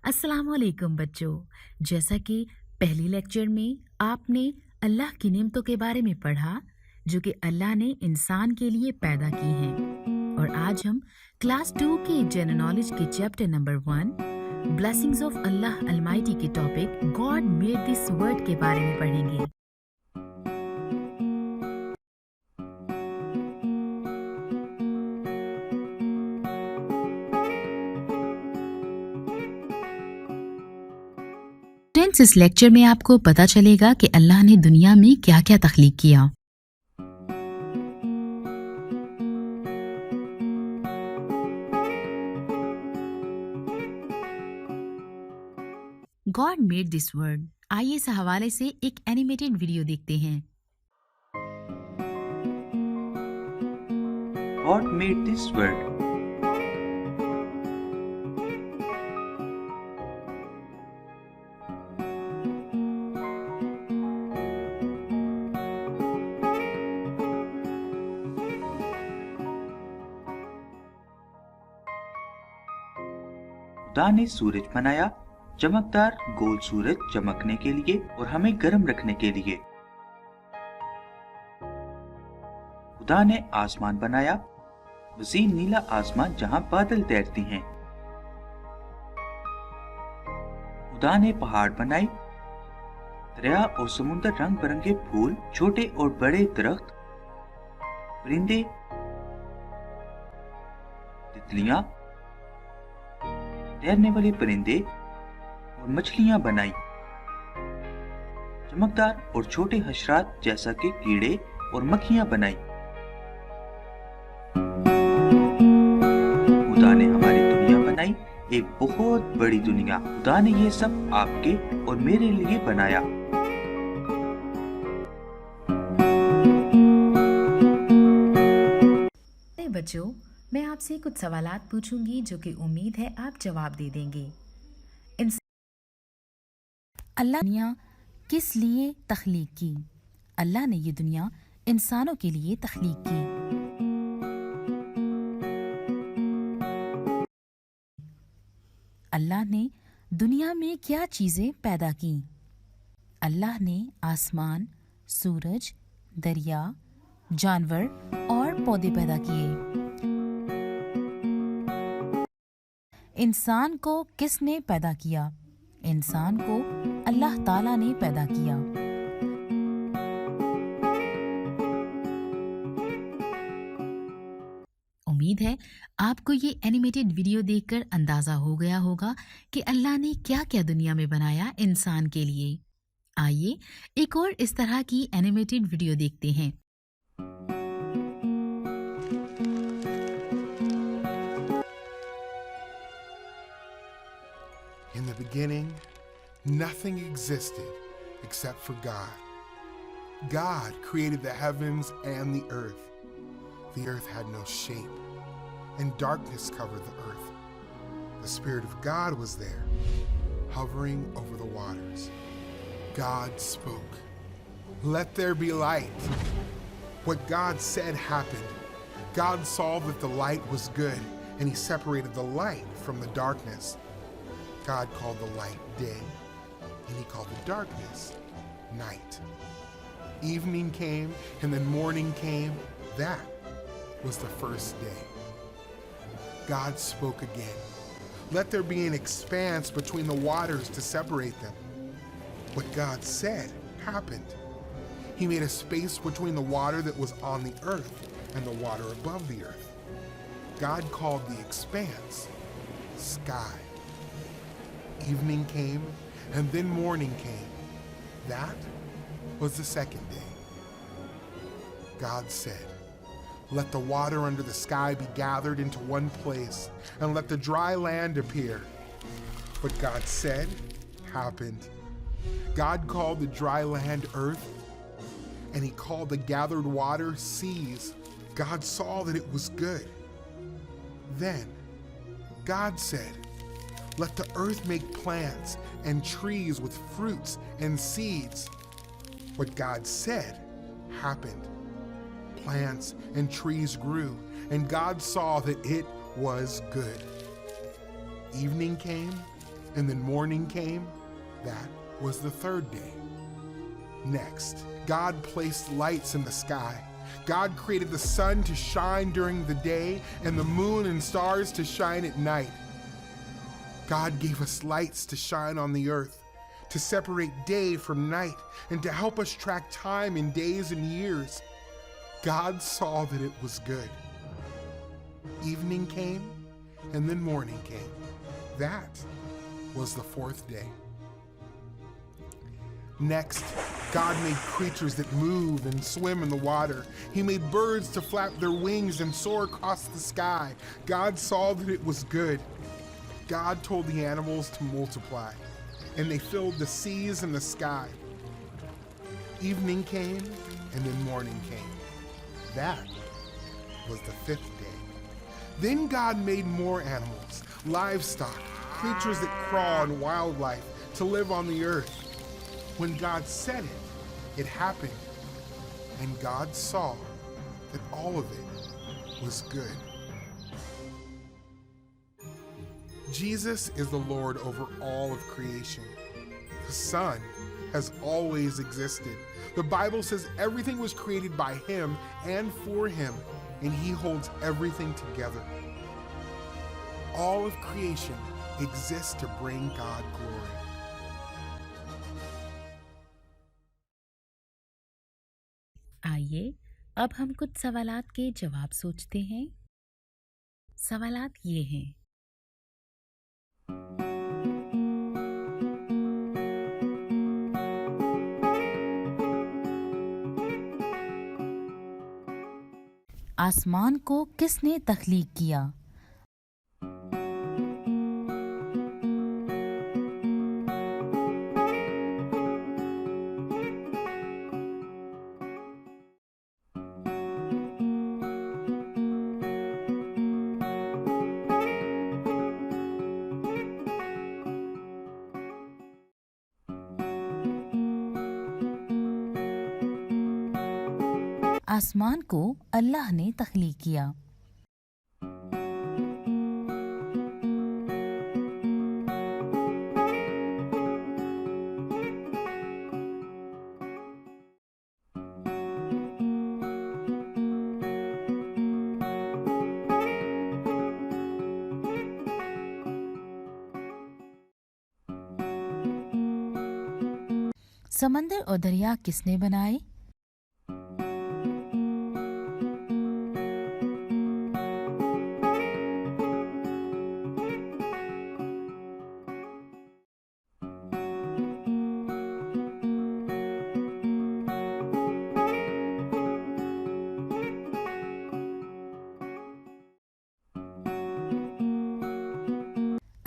अस्सलाम वालेकुम बच्चों। जैसा कि पहले लेक्चर में आपने अल्लाह की नेमतों के बारे में पढ़ा जो कि अल्लाह ने इंसान के लिए पैदा की हैं, और आज हम क्लास 2 के जनरल नॉलेज के chapter number 1 blessings of Allah almighty के topic God made this world के बारे में पढ़ेंगे। फ्रेंड्स, इस लेक्चर में आपको पता चलेगा कि अल्लाह ने दुनिया में क्या क्या तख्लीक किया। God made this world. आइए इस हवाले से एक एनिमेटेड वीडियो देखते हैं। God made this world. खुदा ने सूरज बनाया, चमकदार गोल सूरज चमकने के लिए और हमें गर्म रखने के लिए। खुदा ने आसमान बनाया, वसीम नीला आसमान जहां बादल तैरती हैं। खुदा ने पहाड़ बनाए, दरिया और समुद्र, रंग बिरंगे फूल, छोटे और बड़े दरख्त, परिंदे, तितलियां, तैरने वाले परिंदे और मछलियां बनाई। चमकदार और छोटे हशरात जैसा कि कीड़े और मक्खियां बनाई। खुदा ने हमारी दुनिया बनाई, एक बहुत बड़ी दुनिया। खुदा ने ये सब आपके और मेरे लिए बनाया। बच्चों, मैं आपसे कुछ सवालात पूछूंगी जो कि उम्मीद है आप जवाब दे देंगे। अल्लाह ने दुनिया किस लिए तख्लीक की? अल्लाह ने ये दुनिया इंसानों के लिए तख्लीक की। अल्लाह ने दुनिया में क्या चीजें पैदा की? अल्लाह ने आसमान, सूरज, दरिया, जानवर और पौधे पैदा किए। इंसान को किसने पैदा किया? इंसान को अल्लाह ताला ने पैदा किया। उम्मीद है आपको ये एनिमेटेड वीडियो देखकर अंदाजा हो गया होगा कि अल्लाह ने क्या क्या दुनिया में बनाया इंसान के लिए। आइए एक और इस तरह की एनिमेटेड वीडियो देखते हैं। In the beginning, nothing existed except for God. God created the heavens and the earth. The earth had no shape, and darkness covered the earth. The Spirit of God was there, hovering over the waters. God spoke, "Let there be light." What God said happened. God saw that the light was good, and He separated the light from the darkness. God called the light day, and He called the darkness night. Evening came, and then morning came. That was the first day. God spoke again. "Let there be an expanse between the waters to separate them." What God said happened. He made a space between the water that was on the earth and the water above the earth. God called the expanse sky. Evening came, and then morning came. That was the second day. God said, "Let the water under the sky be gathered into one place, and let the dry land appear." What God said happened. God called the dry land earth, and He called the gathered water seas. God saw that it was good. Then God said, "Let the earth make plants and trees with fruits and seeds." What God said happened. Plants and trees grew, and God saw that it was good. Evening came, And then morning came. That was the third day. Next, God placed lights in the sky. God created the sun to shine during the day and the moon and stars to shine at night. God gave us lights to shine on the earth, to separate day from night, and to help us track time in days and years. God saw that it was good. Evening came, and then morning came. That was the fourth day. Next, God made creatures that move and swim in the water. He made birds to flap their wings and soar across the sky. God saw that it was good. God told the animals to multiply, and they filled the seas and the sky. Evening came, and then morning came. That was the fifth day. Then God made more animals, livestock, creatures that crawl, and wildlife to live on the earth. When God said it, it happened. And God saw that all of it was good. Jesus is the Lord over all of creation. The Son has always existed. The Bible says everything was created by Him and for Him, and He holds everything together. All of creation exists to bring God glory. आइए अब हम कुछ सवालात के जवाब सोचते हैं। सवालात ये हैं। आसमान को किसने तख्लीक किया? आसमान को अल्लाह ने तख्लीक किया। समंदर और दरिया किसने बनाए?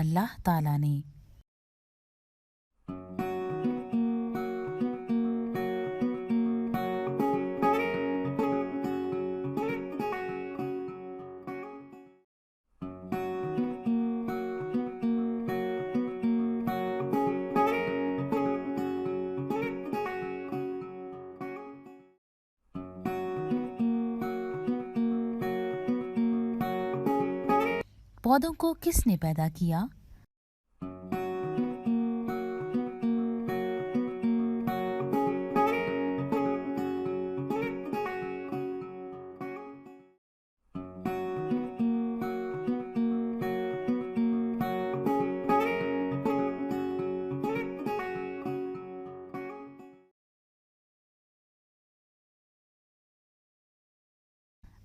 अल्लाह ताला ने। पौधों को किसने पैदा किया?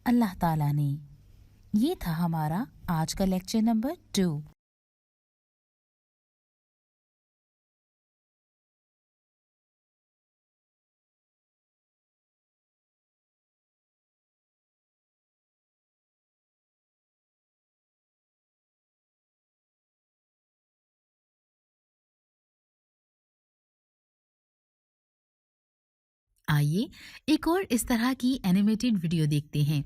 अल्लाह ताला ने। ये था हमारा आज का लेक्चर नंबर 2। आइए एक और इस तरह की एनिमेटेड वीडियो देखते हैं।